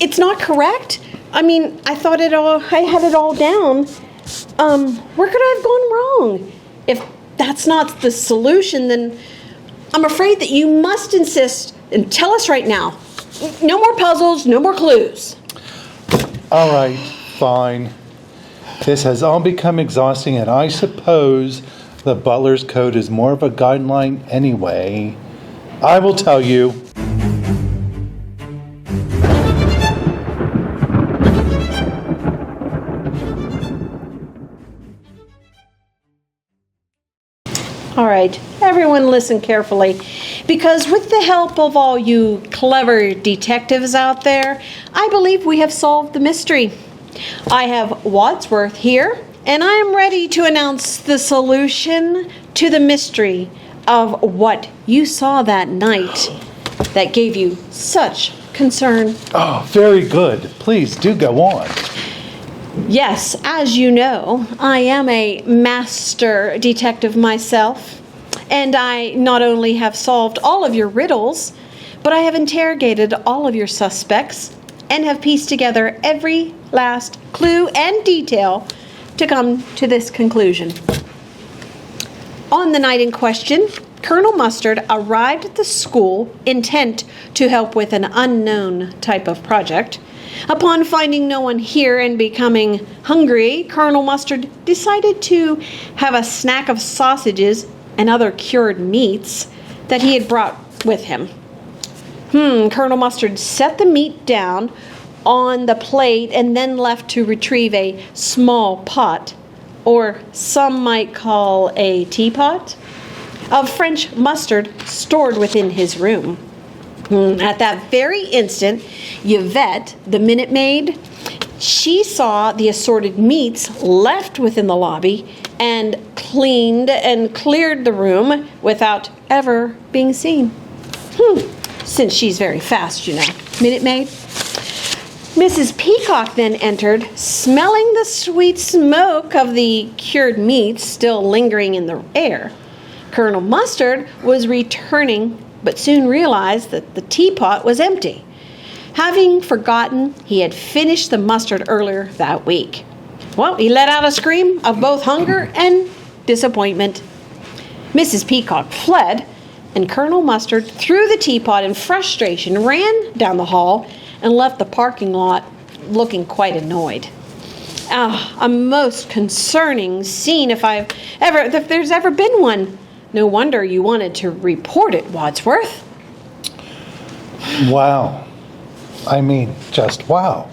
it's not correct. I mean, I had it all down. Where could I have gone wrong? If that's not the solution, then I'm afraid that you must insist and tell us right now. No more puzzles, no more clues. All right, fine. This has all become exhausting, and I suppose the butler's code is more of a guideline anyway. I will tell you. All right, everyone listen carefully, because with the help of all you clever detectives out there, I believe we have solved the mystery. I have Wadsworth here, and I am ready to announce the solution to the mystery of what you saw that night that gave you such concern. Oh, very good. Please do go on. Yes, as you know, I am a master detective myself, and I not only have solved all of your riddles, but I have interrogated all of your suspects and have pieced together every last clue and detail to come to this conclusion. On the night in question, Colonel Mustard arrived at the school intent to help with an unknown type of project. Upon finding no one here and becoming hungry, Colonel Mustard decided to have a snack of sausages and other cured meats that he had brought with him. Colonel Mustard set the meat down on the plate and then left to retrieve a small pot, or some might call a teapot, of French mustard stored within his room. At that very instant, Yvette, the minute maid, she saw the assorted meats left within the lobby and cleaned and cleared the room without ever being seen. Since she's very fast, you know. Minute maid. Mrs. Peacock then entered, smelling the sweet smoke of the cured meats still lingering in the air. Colonel Mustard was returning, but soon realized that the teapot was empty, having forgotten he had finished the mustard earlier that week. Well, he let out a scream of both hunger and disappointment. Mrs. Peacock fled, and Colonel Mustard threw the teapot in frustration, ran down the hall, and left the parking lot looking quite annoyed. A most concerning scene if there's ever been one. No wonder you wanted to report it, Wadsworth. Wow. I mean, just wow.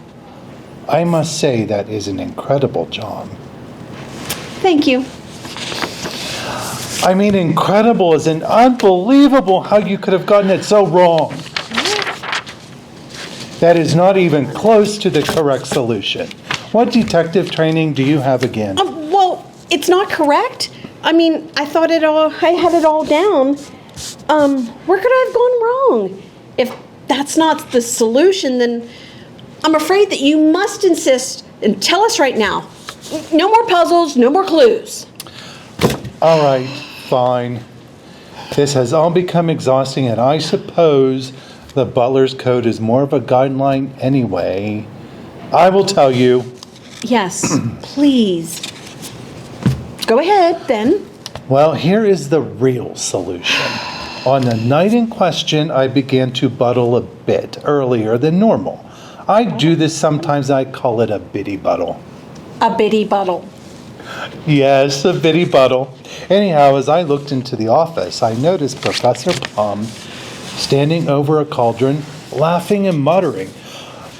I must say that is an incredible job. Thank you. I mean, incredible is an unbelievable how you could have gotten it so wrong. That is not even close to the correct solution. What detective training do you have again? Well, it's not correct. I mean, I had it all down. Where could I have gone wrong? If that's not the solution, then I'm afraid that you must insist and tell us right now. No more puzzles, no more clues. All right, fine. This has all become exhausting, and I suppose the butler's code is more of a guideline anyway. I will tell you. Yes, please. Go ahead, then. Well, here is the real solution. On the night in question, I began to buddle a bit earlier than normal. I do this sometimes. I call it a bitty buddle. A bitty buddle. Yes, a bitty buddle. Anyhow, as I looked into the office, I noticed Professor Plum standing over a cauldron, laughing and muttering,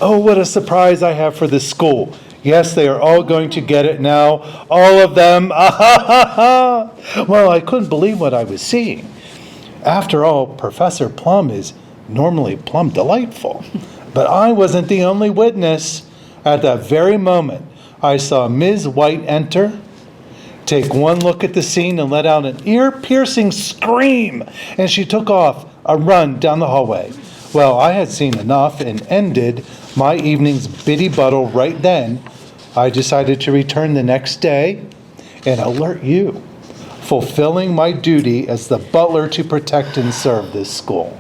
"Oh, what a surprise I have for this school. Yes, they are all going to get it now. All of them. Ah, ha, ha, ha." Well, I couldn't believe what I was seeing. After all, Professor Plum is normally plumb delightful. But I wasn't the only witness. At that very moment, I saw Ms. White enter, take one look at the scene, and let out an ear-piercing scream, and she took off a run down the hallway. Well, I had seen enough and ended my evening's bitty buddle right then. I decided to return the next day and alert you, fulfilling my duty as the butler to protect and serve this school.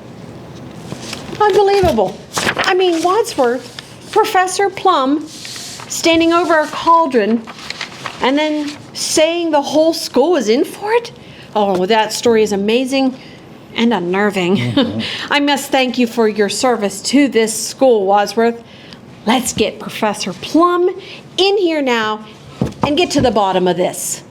Unbelievable. I mean, Wadsworth, Professor Plum standing over a cauldron and then saying the whole school is in for it? Oh, that story is amazing and unnerving. Mm-hmm. I must thank you for your service to this school, Wadsworth. Let's get Professor Plum in here now and get to the bottom of this.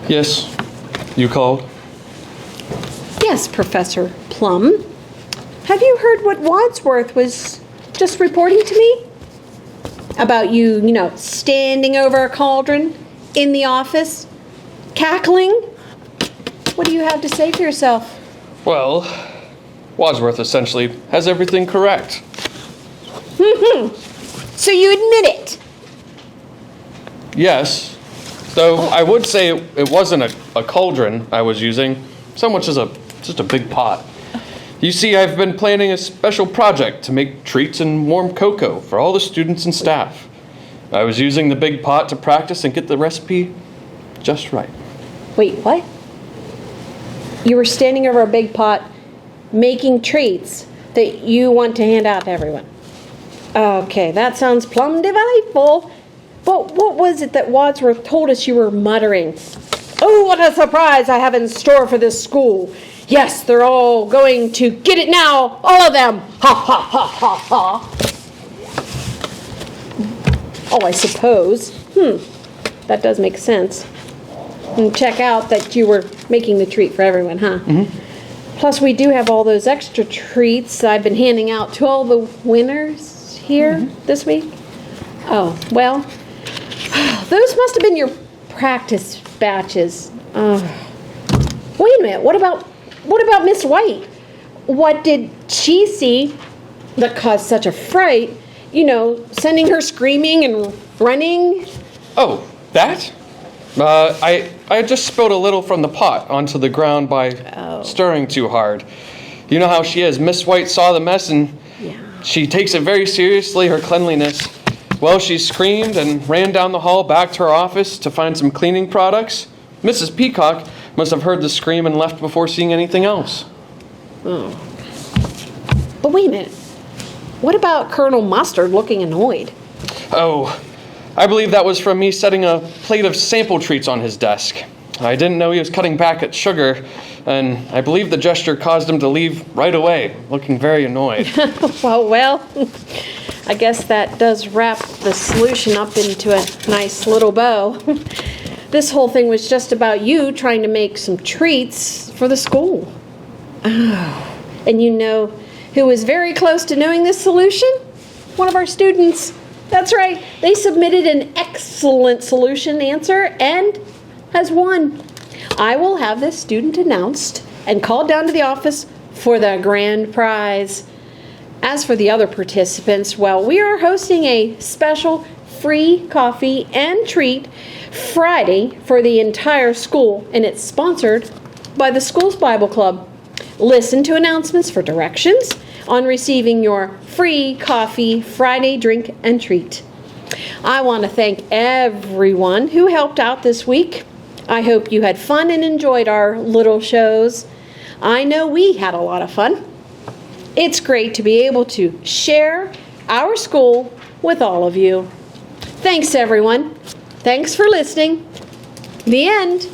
Yes, you called? Yes, Professor Plum. Have you heard what Wadsworth was just reporting to me? About you, standing over a cauldron in the office, cackling? What do you have to say for yourself? Well, Wadsworth essentially has everything correct. So you admit it? Yes, though I would say it wasn't a cauldron I was using, so much as just a big pot. You see, I've been planning a special project to make treats and warm cocoa for all the students and staff. I was using the big pot to practice and get the recipe just right. Wait, what? You were standing over a big pot making treats that you want to hand out to everyone. Okay, that sounds plumb delightful. But what was it that Wadsworth told us you were muttering? Oh, what a surprise I have in store for this school. Yes, they're all going to get it now, all of them. Ha, ha, ha, ha, ha. Oh, I suppose. That does make sense. And check out that you were making the treat for everyone, huh? Mm-hmm. Plus, we do have all those extra treats I've been handing out to all the winners here this week. Oh, well, those must have been your practice batches. Wait a minute, what about Miss White? What did she see that caused such a fright? Sending her screaming and running? Oh, that? I just spilled a little from the pot onto the ground by stirring too hard. You know how she is. Miss White saw the mess and she takes it very seriously, her cleanliness. Well, she screamed and ran down the hall back to her office to find some cleaning products. Mrs. Peacock must have heard the scream and left before seeing anything else. Oh. But wait a minute. What about Colonel Mustard looking annoyed? Oh, I believe that was from me setting a plate of sample treats on his desk. I didn't know he was cutting back at sugar, and I believe the gesture caused him to leave right away, looking very annoyed. Well, I guess that does wrap the solution up into a nice little bow. This whole thing was just about you trying to make some treats for the school. Oh, and you know who was very close to knowing this solution? One of our students. That's right. They submitted an excellent solution answer and has won. I will have this student announced and called down to the office for the grand prize. As for the other participants, well, we are hosting a special free coffee and treat Friday for the entire school, and it's sponsored by the school's Bible Club. Listen to announcements for directions on receiving your free coffee Friday drink and treat. I want to thank everyone who helped out this week. I hope you had fun and enjoyed our little shows. I know we had a lot of fun. It's great to be able to share our school with all of you. Thanks, everyone. Thanks for listening. The end.